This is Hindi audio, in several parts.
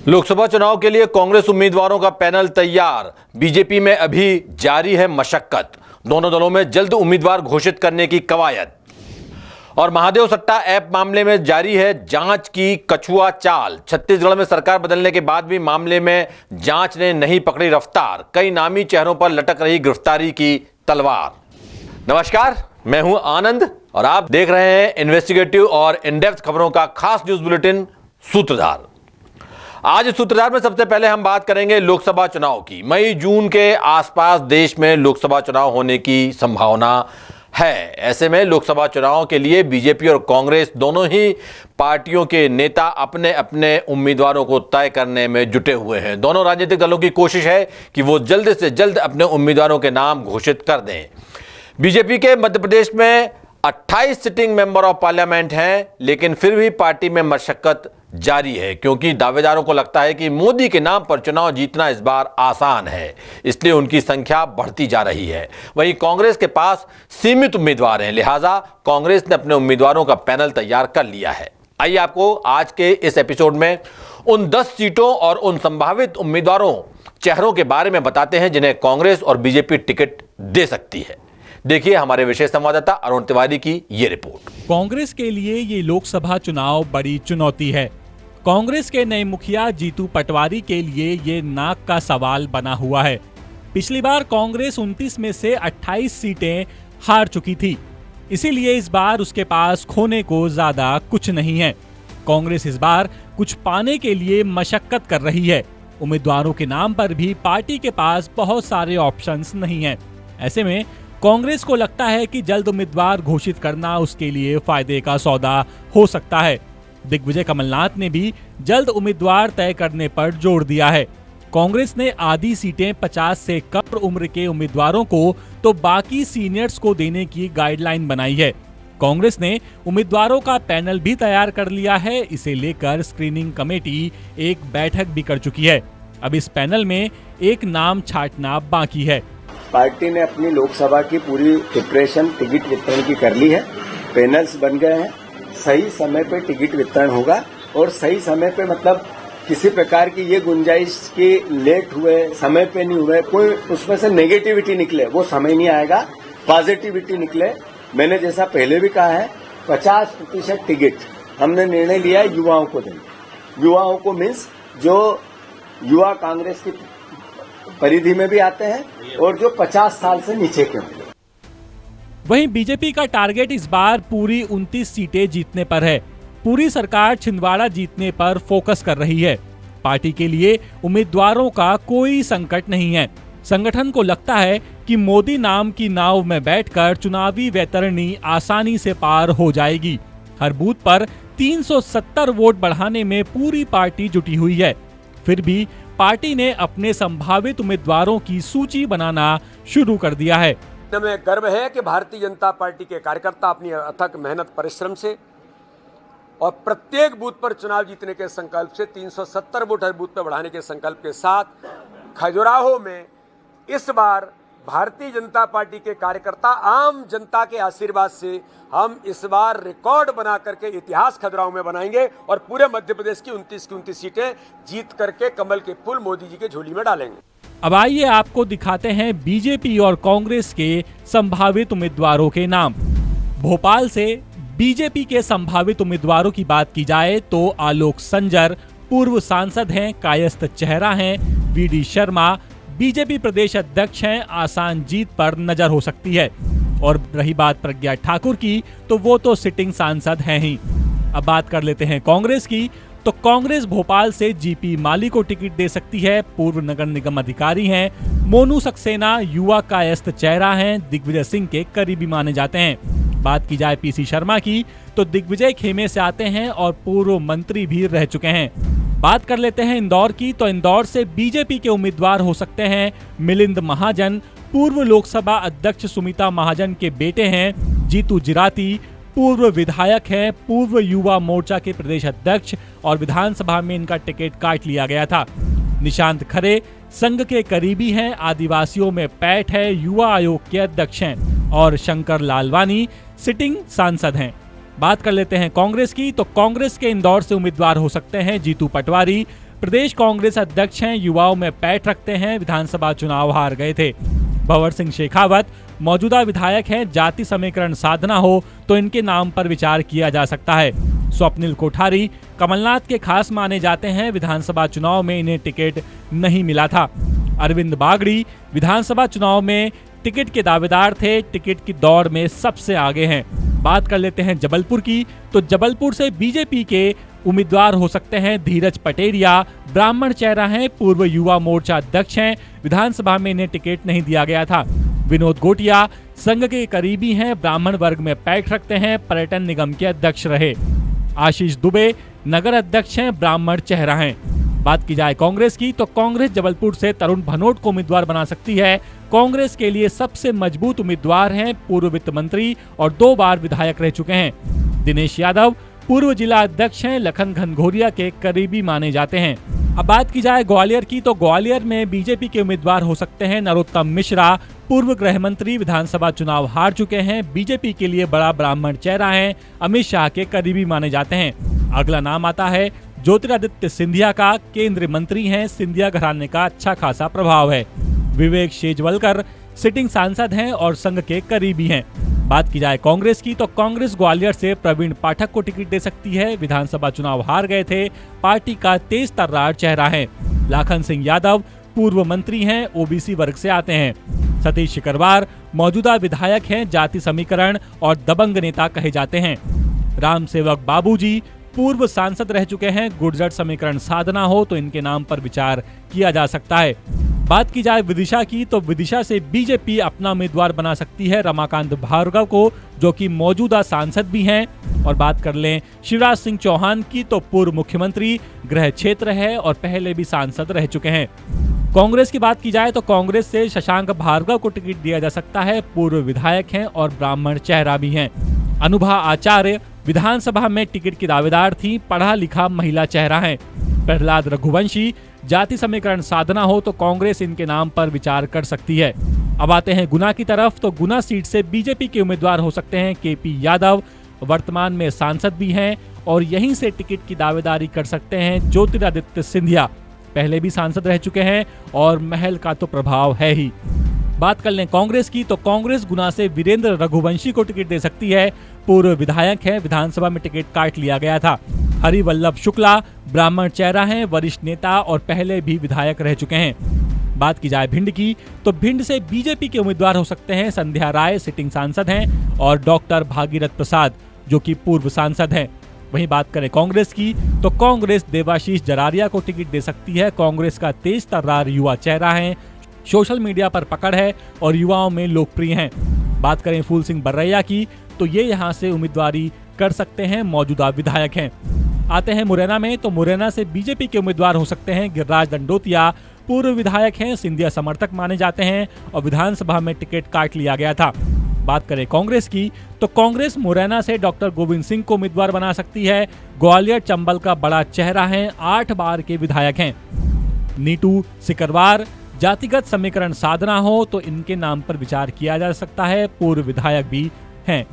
लोकसभा चुनाव के लिए कांग्रेस उम्मीदवारों का पैनल तैयार। बीजेपी में अभी जारी है मशक्कत। दोनों दलों में जल्द उम्मीदवार घोषित करने की कवायद। और महादेव सट्टा ऐप मामले में जारी है जांच की कछुआ चाल। छत्तीसगढ़ में सरकार बदलने के बाद भी मामले में जांच ने नहीं पकड़ी रफ्तार। कई नामी चेहरों पर लटक रही गिरफ्तारी की तलवार। नमस्कार, मैं हूं आनंद और आप देख रहे हैं इन्वेस्टिगेटिव और इन-डेप्थ खबरों का खास न्यूज बुलेटिन सूत्रधार। आज इस सूत्रधार में सबसे पहले हम बात करेंगे लोकसभा चुनाव की। मई जून के आसपास देश में लोकसभा चुनाव होने की संभावना है। ऐसे में लोकसभा चुनाव के लिए बीजेपी और कांग्रेस दोनों ही पार्टियों के नेता अपने अपने उम्मीदवारों को तय करने में जुटे हुए हैं। दोनों राजनीतिक दलों की कोशिश है कि वो जल्द से जल्द अपने उम्मीदवारों के नाम घोषित कर दें। बीजेपी के मध्य प्रदेश में 28 सिटिंग मेंबर ऑफ पार्लियामेंट हैं, लेकिन फिर भी पार्टी में मशक्कत जारी है, क्योंकि दावेदारों को लगता है कि मोदी के नाम पर चुनाव जीतना इस बार आसान है, इसलिए उनकी संख्या बढ़ती जा रही है। वहीं कांग्रेस के पास सीमित उम्मीदवार हैं, लिहाजा कांग्रेस ने अपने उम्मीदवारों का पैनल तैयार कर लिया है। आइए आपको आज के इस एपिसोड में उन 10 सीटों और उन संभावित उम्मीदवारों चेहरों के बारे में बताते हैं जिन्हें कांग्रेस और बीजेपी टिकट दे सकती है। देखिए हमारे विशेष संवाददाता अरुण तिवारी की ये रिपोर्ट। कांग्रेस के लिए ये लोकसभा चुनाव बड़ी चुनौती है। कांग्रेस के नए मुखिया जीतू पटवारी के लिए ये नाक का सवाल बना हुआ है। पिछली बार कांग्रेस 29 में से 28 सीटें हार चुकी थी, इसीलिए इस बार उसके पास खोने को ज्यादा कुछ नहीं है। कांग्रेस इस बार कुछ पाने के लिए मशक्कत कर रही है। उम्मीदवारों के नाम पर भी पार्टी के पास बहुत सारे ऑप्शंस नहीं हैं। ऐसे में कांग्रेस को लगता है कि जल्द उम्मीदवार घोषित करना उसके लिए फायदे का सौदा हो सकता है। दिग्विजय कमलनाथ ने भी जल्द उम्मीदवार तय करने पर जोर दिया है। कांग्रेस ने आधी सीटें 50 से कम उम्र के उम्मीदवारों को तो बाकी सीनियर्स को देने की गाइडलाइन बनाई है। कांग्रेस ने उम्मीदवारों का पैनल भी तैयार कर लिया है। इसे लेकर स्क्रीनिंग कमेटी एक बैठक भी कर चुकी है। अब इस पैनल में एक नाम छांटना बाकी है। पार्टी ने अपनी लोकसभा की पूरी प्रिपरेशन टिकट वितरण की कर ली है। पैनल्स बन गए हैं। सही समय पे टिकट वितरण होगा और सही समय पे मतलब किसी प्रकार की ये गुंजाइश कि लेट हुए, समय पे नहीं हुए, कोई उसमें से नेगेटिविटी निकले, वो समय नहीं आएगा। पॉजिटिविटी निकले। मैंने जैसा पहले भी कहा है 50% टिकट हमने निर्णय लिया है युवाओं को देंगे। युवाओं को मीन्स जो युवा कांग्रेस की परिधि में भी आते हैं और जो 50 साल से नीचे के होंगे। वहीं बीजेपी का टारगेट इस बार पूरी 29 सीटें जीतने पर है। पूरी सरकार छिंदवाड़ा जीतने पर फोकस कर रही है। पार्टी के लिए उम्मीदवारों का कोई संकट नहीं है। संगठन को लगता है कि मोदी नाम की नाव में बैठकर चुनावी वैतरणी आसानी से पार हो जाएगी। हर बूथ पर 370 वोट बढ़ाने में पूरी पार्टी जुटी हुई है। फिर भी पार्टी ने अपने संभावित उम्मीदवारों की सूची बनाना शुरू कर दिया है। हमें गर्व है कि भारतीय जनता पार्टी के कार्यकर्ता अपनी अथक मेहनत परिश्रम से और प्रत्येक बूथ पर चुनाव जीतने के संकल्प से 370 वोट हर बूथ पर बढ़ाने के संकल्प के साथ खजुराहो में इस बार भारतीय जनता पार्टी के कार्यकर्ता आम जनता के आशीर्वाद से हम इस बार रिकॉर्ड बना करके इतिहास खजुराहो में बनाएंगे और पूरे मध्य प्रदेश की 29 की 29 सीटें जीत करके कमल के फूल मोदी जी के झोली में डालेंगे। अब आइए आपको दिखाते हैं बीजेपी और कांग्रेस के संभावित उम्मीदवारों के नाम। भोपाल से बीजेपी के संभावित उम्मीदवारों की बात की जाए तो आलोक संजर पूर्व सांसद हैं, कायस्थ चेहरा हैं। वीडी शर्मा बीजेपी प्रदेश अध्यक्ष हैं, आसान जीत पर नजर हो सकती है। और रही बात प्रज्ञा ठाकुर की तो वो तो सिटिंग सांसद हैं ही। अब बात कर लेते हैं कांग्रेस की, तो कांग्रेस भोपाल से जीपी माली को टिकट दे सकती है। पूर्व नगर निगम अधिकारी हैं। मोनू सक्सेना युवा कायस्थ चेहरा हैं, दिग्विजय सिंह के करीबी माने जाते हैं। बात की जाए पीसी शर्मा की तो दिग्विजय खेमे से आते हैं और पूर्व मंत्री भी रह चुके हैं। बात कर लेते हैं इंदौर की, तो इंदौर से बीजेपी के उम्मीदवार हो सकते हैं मिलिंद महाजन। पूर्व लोकसभा अध्यक्ष सुमित्रा महाजन के बेटे हैं। जीतू जिराती पूर्व विधायक हैं, पूर्व युवा मोर्चा के प्रदेश अध्यक्ष और विधानसभा में इनका टिकट काट लिया गया था। निशांत खरे संघ के करीबी हैं, आदिवासियों में पैठ है, युवा आयोग के अध्यक्ष हैं। और शंकर लालवानी सिटिंग सांसद हैं। बात कर लेते हैं कांग्रेस की, तो कांग्रेस के इंदौर से उम्मीदवार हो सकते हैं जीतू पटवारी, प्रदेश कांग्रेस अध्यक्ष हैं, युवाओं में पैठ रखते हैं, विधानसभा चुनाव हार गए थे। भंवर सिंह शेखावत मौजूदा विधायक हैं, जाति समीकरण साधना हो तो इनके नाम पर विचार किया जा सकता है। स्वप्निल कोठारी कमलनाथ के खास माने जाते हैं, विधानसभा चुनाव में इन्हें टिकट नहीं मिला था। अरविंद बागड़ी विधानसभा चुनाव में टिकट के दावेदार थे, टिकट की दौड़ में सबसे आगे हैं। बात कर लेते हैं जबलपुर की, तो जबलपुर से बीजेपी के उम्मीदवार हो सकते हैं धीरज पटेरिया, ब्राह्मण चेहरा हैं, पूर्व युवा मोर्चा अध्यक्ष हैं, विधानसभा में इन्हें टिकट नहीं दिया गया था। विनोद गोटिया संघ के करीबी हैं, ब्राह्मण वर्ग में पैठ रखते हैं, पर्यटन निगम के अध्यक्ष रहे। आशीष दुबे नगर अध्यक्ष हैं, ब्राह्मण चेहरा हैं। बात की जाए कांग्रेस की, तो कांग्रेस जबलपुर से तरुण भनोट को उम्मीदवार बना सकती है। कांग्रेस के लिए सबसे मजबूत उम्मीदवार हैं, पूर्व वित्त मंत्री और 2 बार विधायक रह चुके हैं। दिनेश यादव पूर्व जिला अध्यक्ष हैं, लखन घनघोरिया के करीबी माने जाते हैं। अब बात की जाए ग्वालियर की, तो ग्वालियर में बीजेपी के उम्मीदवार हो सकते हैं नरोत्तम मिश्रा, पूर्व गृह मंत्री, विधानसभा चुनाव हार चुके हैं, बीजेपी के लिए बड़ा ब्राह्मण चेहरा है, अमित शाह के करीबी माने जाते हैं। अगला नाम आता है ज्योतिरादित्य सिंधिया का, केंद्रीय मंत्री हैं, सिंधिया घराने का अच्छा खासा प्रभाव है। विवेक शेजवलकर सिटिंग सांसद हैं और संघ के करीबी हैं। बात की जाए कांग्रेस की, तो कांग्रेस ग्वालियर से प्रवीण पाठक को टिकट दे सकती है, विधानसभा चुनाव हार गए थे, पार्टी का तेज तर्रार चेहरा है। लाखन सिंह यादव पूर्व मंत्री हैं, ओबीसी वर्ग से आते हैं। सतीश शिकरवार मौजूदा विधायक हैं, जाति समीकरण और दबंग नेता कहे जाते हैं। राम सेवक बाबूजी पूर्व सांसद रह चुके हैं, गुर्जर समीकरण साधना हो तो इनके नाम पर विचार किया जा सकता है। बात की जाए विदिशा की, तो विदिशा से बीजेपी अपना उम्मीदवार बना सकती है रमाकांत भार्गव को, जो कि मौजूदा सांसद भी हैं। और बात कर लें शिवराज सिंह चौहान की, तो पूर्व मुख्यमंत्री, गृह क्षेत्र है और पहले भी सांसद रह चुके हैं। कांग्रेस की बात की जाए, तो कांग्रेस से शशांक भार्गव को टिकट दिया जा सकता है, पूर्व विधायक हैं और ब्राह्मण चेहरा भी हैं। अनुभा आचार्य विधानसभा में टिकट की दावेदार थी, पढ़ा लिखा महिला चेहरा है। प्रहलाद रघुवंशी जाति समीकरण साधना हो तो कांग्रेस इनके नाम पर विचार कर सकती है। अब आते हैं गुना की तरफ, तो गुना सीट से बीजेपी के उम्मीदवार हो सकते हैं केपी यादव, वर्तमान में सांसद भी हैं और यहीं से टिकट की दावेदारी कर सकते हैं ज्योतिरादित्य सिंधिया, पहले भी सांसद रह चुके हैं और महल का तो प्रभाव है ही। बात कर लें कांग्रेस की, तो कांग्रेस गुना से वीरेंद्र रघुवंशी को टिकट दे सकती है, पूर्व विधायक हैं, विधानसभा में टिकट काट लिया गया था। हरिवल्लभ शुक्ला ब्राह्मण चेहरा हैं, वरिष्ठ नेता और पहले भी विधायक रह चुके हैं। बात की जाए भिंड की, तो भिंड से बीजेपी के उम्मीदवार हो सकते हैं संध्या राय, सिटिंग सांसद हैं, और डॉक्टर भागीरथ प्रसाद जो कि पूर्व सांसद हैं। वहीं बात करें कांग्रेस की, तो कांग्रेस देवाशीष जरारिया को टिकट दे सकती है, कांग्रेस का तेज तर्रार युवा चेहरा है, सोशल मीडिया पर पकड़ है और युवाओं में लोकप्रिय हैं। बात करें फूल सिंह बर्रैया की, तो ये यहाँ से उम्मीदवारी कर सकते हैं, मौजूदा विधायक हैं। आते हैं मुरैना में, तो मुरैना से बीजेपी के उम्मीदवार हो सकते हैं गिरिराज दंडोतिया, पूर्व विधायक हैं, सिंधिया समर्थक माने जाते हैं और विधानसभा में टिकट काट लिया गया था। बात करें कांग्रेस की, तो कांग्रेस मुरैना से डॉक्टर गोविंद सिंह को उम्मीदवार बना सकती है, ग्वालियर चंबल का बड़ा चेहरा है, 8 बार के विधायक हैं। नीटू सिकरवार जातिगत समीकरण साधना हो तो इनके नाम पर विचार किया जा सकता है, पूर्व विधायक भी हैं।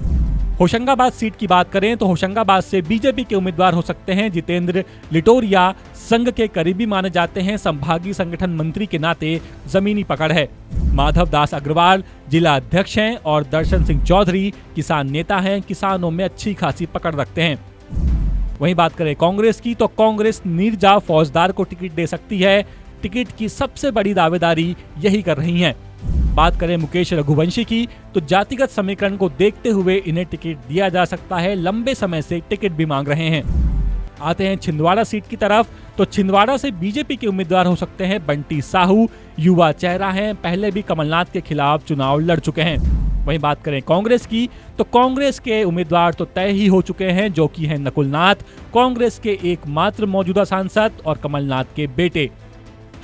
होशंगाबाद सीट की बात करें, तो होशंगाबाद से बीजेपी के उम्मीदवार हो सकते हैं जितेंद्र लिटोरिया, संघ के करीबी माने जाते हैं, संभागीय संगठन मंत्री के नाते जमीनी पकड़ है। माधव दास अग्रवाल जिला अध्यक्ष हैं और दर्शन सिंह चौधरी किसान नेता हैं, किसानों में अच्छी खासी पकड़ रखते हैं। वहीं बात करें कांग्रेस की, तो कांग्रेस नीरजा फौजदार को टिकट दे सकती है, टिकट की सबसे बड़ी दावेदारी यही कर रही हैं। बात करें मुकेश रघुवंशी की, तो जातिगत समीकरण को देखते हुए इन्हें टिकट दिया जा सकता है, लंबे समय से टिकट भी मांग रहे हैं। आते हैं छिंदवाड़ा सीट की तरफ, तो छिंदवाड़ा से बीजेपी के उम्मीदवार हो सकते हैं बंटी साहू, युवा चेहरा हैं, पहले भी कमलनाथ के खिलाफ चुनाव लड़ चुके हैं। वहीं बात करें कांग्रेस की, तो कांग्रेस के उम्मीदवार तो तय ही हो चुके हैं, जो कि हैं नकुल नाथ, कांग्रेस के एकमात्र मौजूदा सांसद और कमलनाथ के बेटे।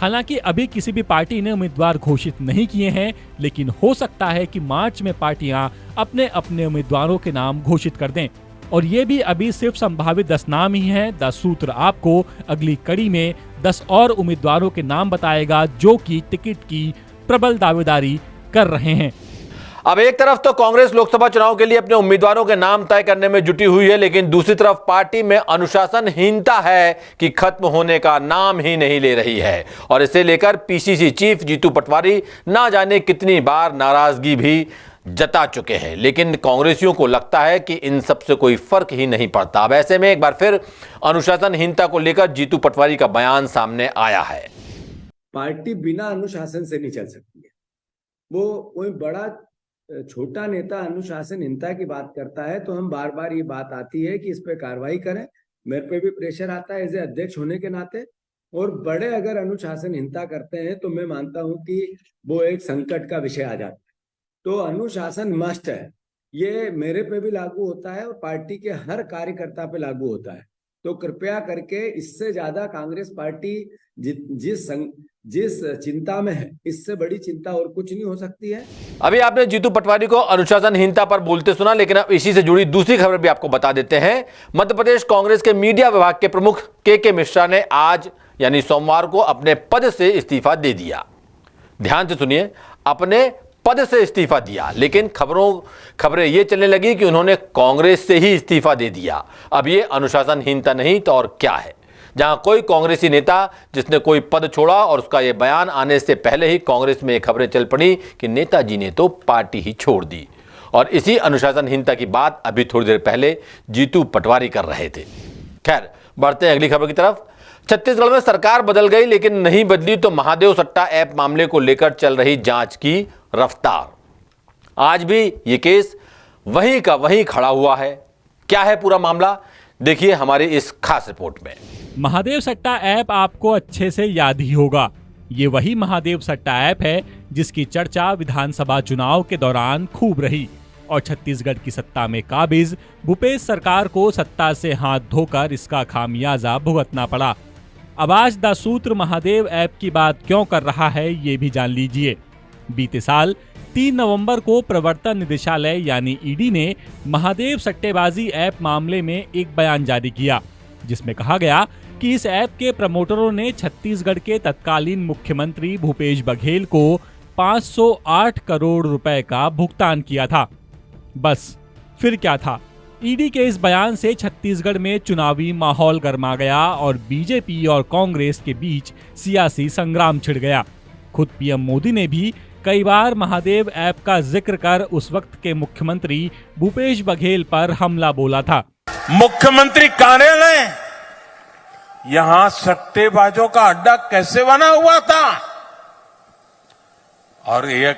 हालांकि अभी किसी भी पार्टी ने उम्मीदवार घोषित नहीं किए हैं, लेकिन हो सकता है कि मार्च में पार्टियां अपने अपने उम्मीदवारों के नाम घोषित कर दें। और ये भी अभी सिर्फ संभावित 10 नाम ही हैं। 10 सूत्र आपको अगली कड़ी में 10 और उम्मीदवारों के नाम बताएगा जो कि टिकट की प्रबल दावेदारी कर रहे हैं। अब एक तरफ तो कांग्रेस लोकसभा चुनाव के लिए अपने उम्मीदवारों के नाम तय करने में जुटी हुई है, लेकिन दूसरी तरफ पार्टी में अनुशासनहीनता है कि खत्म होने का नाम ही नहीं ले रही है। और इसे लेकर पीसीसी चीफ जीतू पटवारी ना जाने कितनी बार नाराजगी भी जता चुके हैं, लेकिन कांग्रेसियों को लगता है कि इन सब से कोई फर्क ही नहीं पड़ता। अब ऐसे में एक बार फिर अनुशासनहीनता को लेकर जीतू पटवारी का बयान सामने आया है। पार्टी बिना अनुशासन से नहीं चल सकती है। वो कोई बड़ा छोटा नेता अनुशासनहीनता की बात करता है तो हम बार बार ये बात आती है कि इस पे कार्रवाई करें। मेरे पे भी प्रेशर आता है एज ए अध्यक्ष होने के नाते, और बड़े अगर अनुशासनहीनता करते हैं तो मैं मानता हूं कि वो एक संकट का विषय आ जाता है। तो अनुशासन मस्ट है, ये मेरे पे भी लागू होता है और पार्टी के हर कार्यकर्ता पे लागू होता है। तो कृपया करके इससे ज्यादा कांग्रेस पार्टी जिस चिंता में है, इससे बड़ी चिंता और कुछ नहीं हो सकती है। अभी आपने जीतू पटवारी को अनुशासनहीनता पर बोलते सुना, लेकिन अब इसी से जुड़ी दूसरी खबर भी आपको बता देते हैं। मध्य प्रदेश कांग्रेस के मीडिया विभाग के प्रमुख के मिश्रा ने आज यानी सोमवार को अपने पद से इस्तीफा दे दिया। ध्यान से सुनिए, अपने पद से इस्तीफा दिया, लेकिन खबरें ये चलने लगी कि उन्होंने कांग्रेस से ही इस्तीफा दे दिया। अब ये अनुशासनहीनता नहीं तो और क्या है, जहां कोई कांग्रेसी नेता जिसने कोई पद छोड़ा और उसका ये बयान आने से पहले ही कांग्रेस में खबरें चल पड़ी कि नेताजी ने तो पार्टी ही छोड़ दी। और इसी अनुशासनहीनता की बात अभी थोड़ी देर पहले जीतू पटवारी कर रहे थे। खैर, बढ़ते हैं अगली खबर की तरफ। छत्तीसगढ़ में सरकार बदल गई, लेकिन नहीं बदली तो महादेव सट्टा ऐप मामले को लेकर चल रही जांच की रफ्तार। आज भी ये केस वहीं का वहीं खड़ा हुआ है। क्या है पूरा मामला, देखिए हमारी इस खास रिपोर्ट में। महादेव सट्टा ऐप आपको अच्छे से याद ही होगा। ये वही महादेव सट्टा ऐप है जिसकी चर्चा विधानसभा चुनाव के दौरान खूब रही और छत्तीसगढ़ की सत्ता में काबिज भूपेश सरकार को सत्ता से हाथ धोकर इसका खामियाजा भुगतना पड़ा। अब आज द सूत्र महादेव ऐप की बात क्यों कर रहा है ये भी जान लीजिए। बीते साल 3 नवंबर को प्रवर्तन निदेशालय यानी ईडी ने महादेव सट्टेबाजी ऐप मामले में एक बयान जारी किया, जिसमें कहा गया कि इस ऐप के प्रमोटरों ने छत्तीसगढ़ के तत्कालीन मुख्यमंत्री भूपेश बघेल को 508 करोड़ रुपए का भुगतान किया था। बस फिर क्या था, ईडी के इस बयान से छत्तीसगढ़ में चुनावी माहौल गर्मा गया और बीजेपी और कांग्रेस के बीच सियासी संग्राम छिड़ गया। खुद पीएम मोदी ने भी कई बार महादेव ऐप का जिक्र कर उस वक्त के मुख्यमंत्री भूपेश बघेल पर हमला बोला था। मुख्यमंत्री कार्यालय यहां सट्टेबाजों का अड्डा कैसे बना हुआ था, और ये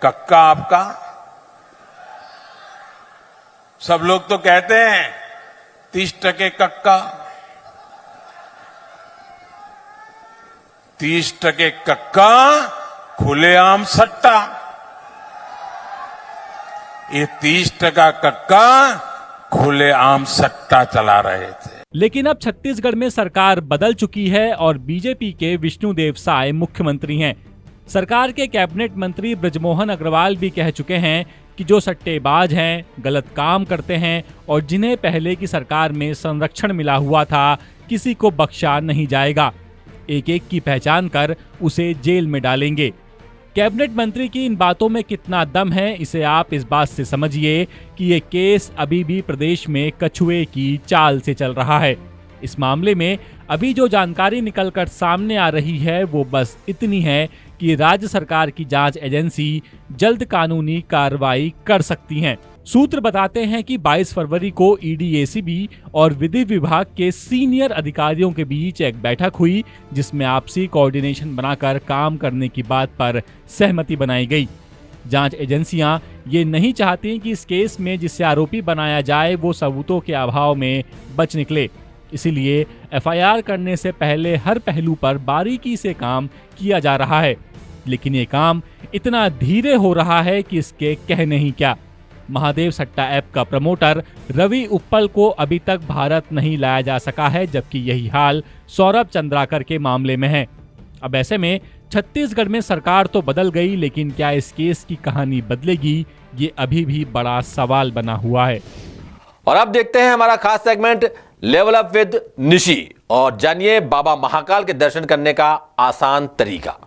कक्का आपका, सब लोग तो कहते हैं 30% कक्का, 30% कक्का, खुलेआम सट्टा। ये 30% कक्का खुलेआम सट्टा चला रहे थे। लेकिन अब छत्तीसगढ़ में सरकार बदल चुकी है और बीजेपी के विष्णुदेव साय मुख्यमंत्री हैं। सरकार के कैबिनेट मंत्री बृजमोहन अग्रवाल भी कह चुके हैं कि जो सट्टेबाज हैं, गलत काम करते हैं और जिन्हें पहले की सरकार में संरक्षण मिला हुआ था, किसी को बख्शा नहीं जाएगा। एक एक की पहचान कर उसे जेल में डालेंगे। कैबिनेट मंत्री की इन बातों में कितना दम है, इसे आप इस बात से समझिए कि ये केस अभी भी प्रदेश में कछुए की चाल से चल रहा है। इस मामले में अभी जो जानकारी निकलकर सामने आ रही है वो बस इतनी है कि राज्य सरकार की जांच एजेंसी जल्द कानूनी कार्रवाई कर सकती हैं। सूत्र बताते हैं कि 22 फरवरी को ईडी, एसीबी और विधि विभाग के सीनियर अधिकारियों के बीच एक बैठक हुई, जिसमें आपसी कोऑर्डिनेशन बनाकर काम करने की बात पर सहमति बनाई गई। जांच एजेंसियां ये नहीं चाहती कि इस केस में जिसे आरोपी बनाया जाए वो सबूतों के अभाव में बच निकले। इसीलिए एफआईआर करने से पहले हर पहलू पर बारीकी से काम किया जा रहा है। लेकिन ये काम इतना धीरे हो रहा है कि इसके कहने ही क्या। महादेव सट्टा ऐप का प्रमोटर रवि उप्पल को अभी तक भारत नहीं लाया जा सका है, जबकि यही हाल सौरभ चंद्राकर के मामले में है। अब ऐसे में छत्तीसगढ़ में सरकार तो बदल गई, लेकिन क्या इस केस की कहानी बदलेगी, ये अभी भी बड़ा सवाल बना हुआ है। और अब देखते हैं हमारा खास segment level up with Nishi और जानिए बाबा महाकाल के दर्शन करने का आसान तरीका।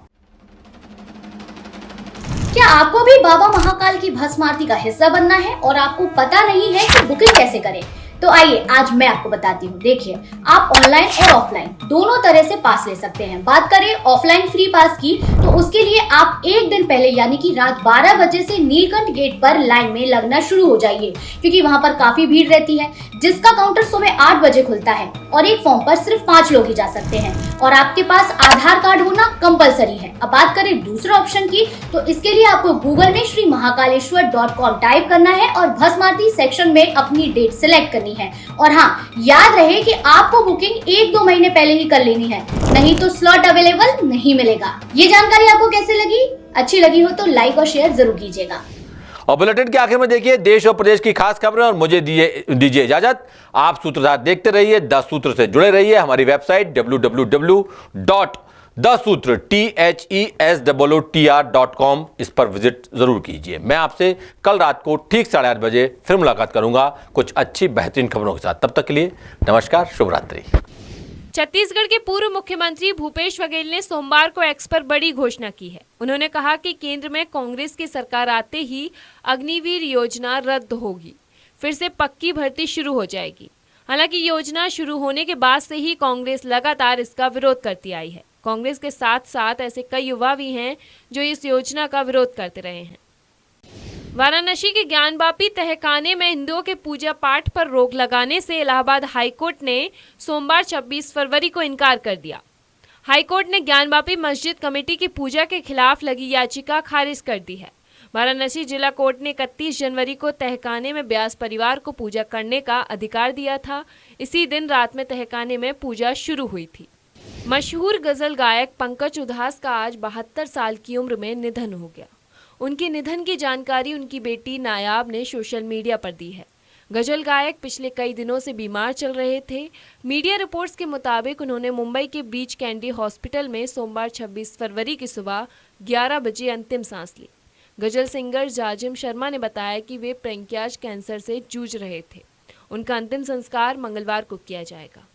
क्या आपको भी बाबा महाकाल की भस्म आरती का हिस्सा बनना है और आपको पता नहीं है कि बुकिंग कैसे करें? तो आइए आज मैं आपको बताती हूँ। देखिए, आप ऑनलाइन और ऑफलाइन दोनों तरह से पास ले सकते हैं। बात करें ऑफलाइन फ्री पास की, तो उसके लिए आप एक दिन पहले यानी कि रात 12 बजे से नीलकंठ गेट पर लाइन में लगना शुरू हो जाइए, क्योंकि वहां पर काफी भीड़ रहती है। जिसका काउंटर सुबह 8 बजे खुलता है और एक फॉर्म पर सिर्फ 5 लोग ही जा सकते हैं और आपके पास आधार कार्ड होना कंपलसरी है। अब बात करें दूसरा ऑप्शन की, तो इसके लिए आपको गूगल में श्री महाकालेश्वर.com टाइप करना है और भस्म आरती सेक्शन में अपनी डेट सिलेक्ट करनी है। और हाँ, याद रहे कि आपको बुकिंग 1-2 महीने पहले ही कर लेनी है, नहीं तो स्लॉट अवेलेबल नहीं मिलेगा। ये जानकारी आपको कैसे लगी? अच्छी लगी हो तो लाइक और शेयर जरूर कीजिएगा। और बुलेटिन के आखिर में देखिए देश और प्रदेश की खास खबरें और मुझे दीजिए इजाजत। आप सूत्रधार देखते रहिए, 10 सूत्र से जुड़े रहिए। हमारी वेबसाइट www.thesutra.com इस पर विजिट जरूर कीजिए। मैं आपसे कल रात को ठीक 8:30 बजे फिर मुलाकात करूंगा कुछ अच्छी बेहतरीन खबरों के साथ। तब तक के लिए नमस्कार, शुभ रात्रि। छत्तीसगढ़ के पूर्व मुख्यमंत्री भूपेश बघेल ने सोमवार को एक्स पर बड़ी घोषणा की है। उन्होंने कहा कि केंद्र में कांग्रेस की सरकार आते ही अग्निवीर योजना रद्द होगी, फिर से पक्की भर्ती शुरू हो जाएगी। हालांकि योजना शुरू होने के बाद से ही कांग्रेस लगातार इसका विरोध करती आई है। कांग्रेस के साथ साथ ऐसे कई युवा भी हैं जो इस योजना का विरोध करते रहे हैं। वाराणसी के ज्ञानवापी तहखाने में हिंदुओं के पूजा पाठ पर रोक लगाने से इलाहाबाद हाईकोर्ट ने सोमवार 26 फरवरी को इनकार कर दिया। हाईकोर्ट ने ज्ञानवापी मस्जिद कमेटी की पूजा के खिलाफ लगी याचिका खारिज कर दी है। वाराणसी जिला कोर्ट ने 31 जनवरी को तहखाने में ब्यास परिवार को पूजा करने का अधिकार दिया था। इसी दिन रात में तहखाने में पूजा शुरू हुई थी। मशहूर गजल गायक पंकज उधास का आज 72 साल की उम्र में निधन हो गया। उनके निधन की जानकारी उनकी बेटी नायाब ने सोशल मीडिया पर दी है। गजल गायक पिछले कई दिनों से बीमार चल रहे थे। मीडिया रिपोर्ट्स के मुताबिक उन्होंने मुंबई के बीच कैंडी हॉस्पिटल में सोमवार 26 फरवरी की सुबह 11 बजे अंतिम सांस ली। गजल सिंगर जाजिम शर्मा ने बताया कि वे पैंक्रियाज कैंसर से जूझ रहे थे। उनका अंतिम संस्कार मंगलवार को किया जाएगा।